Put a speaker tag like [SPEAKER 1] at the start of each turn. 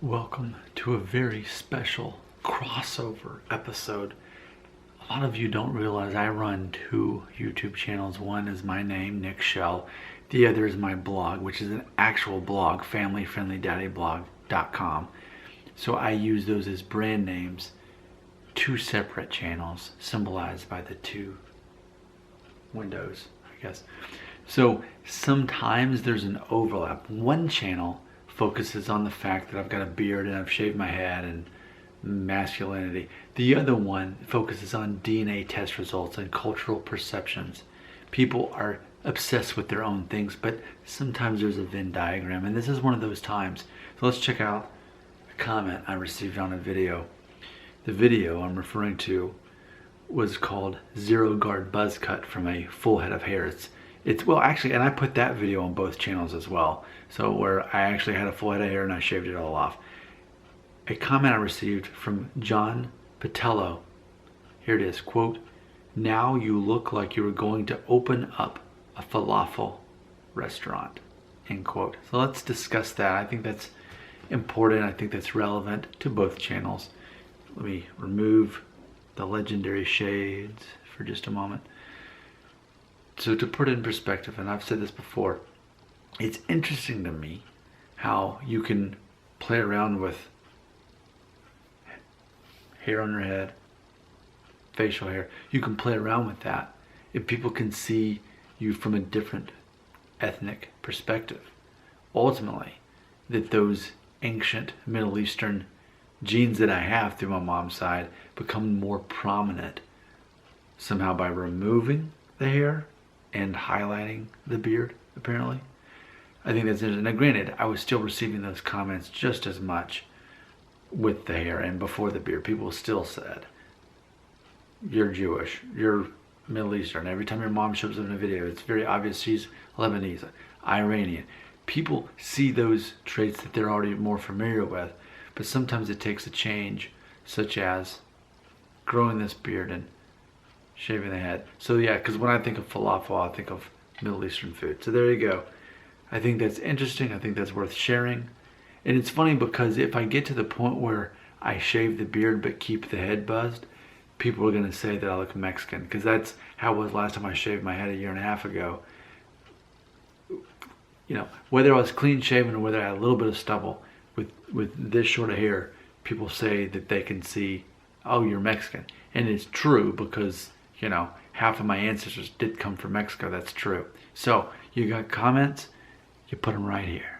[SPEAKER 1] Welcome to a very special crossover episode. A lot of you don't realize I run two YouTube channels. One is my name, Nick Shell. The other is my blog, which is an actual blog, familyfriendlydaddyblog.com. So I use those as brand names, two separate channels symbolized by the two windows, I guess. So sometimes there's an overlap. One channel focuses on the fact that I've got a beard and I've shaved my head and masculinity. The other one focuses on DNA test results and cultural perceptions. People are obsessed with their own things, but sometimes there's a Venn diagram, and this is one of those times. So let's check out a comment I received on a video. The video I'm referring to was called Zero Guard Buzz Cut from a Full Head of Hair. Well, actually, and I put that video on both channels as well. So where I actually had a full head of hair and I shaved it all off. A comment I received from John Patello. Here it is, quote, "Now you look like you were going to open up a falafel restaurant," end quote. So let's discuss that. I think that's important. I think that's relevant to both channels. Let me remove the legendary shades for just a moment. So to put it in perspective, and I've said this before, it's interesting to me how you can play around with hair on your head, facial hair. You can play around with that if people can see you from a different ethnic perspective. Ultimately, that those ancient Middle Eastern genes that I have through my mom's side become more prominent somehow by removing the hair and highlighting the beard, apparently. I think that's interesting. Now granted, I was still receiving those comments just as much with the hair and before the beard. People still said, "You're Jewish, you're Middle Eastern." Every time your mom shows up in a video, it's very obvious she's Lebanese, Iranian. People see those traits that they're already more familiar with, but sometimes it takes a change, such as growing this beard and shaving the head. So yeah, because when I think of falafel, I think of Middle Eastern food. So there you go. I think that's interesting. I think that's worth sharing. And it's funny because if I get to the point where I shave the beard but keep the head buzzed, people are going to say that I look Mexican, because that's how it was last time I shaved my head a year and a half ago. You know, whether I was clean shaven or whether I had a little bit of stubble, with this short of hair, people say that they can see, "Oh, you're Mexican." And it's true because, you know, half of my ancestors did come from Mexico. That's true. So you got comments, you put them right here.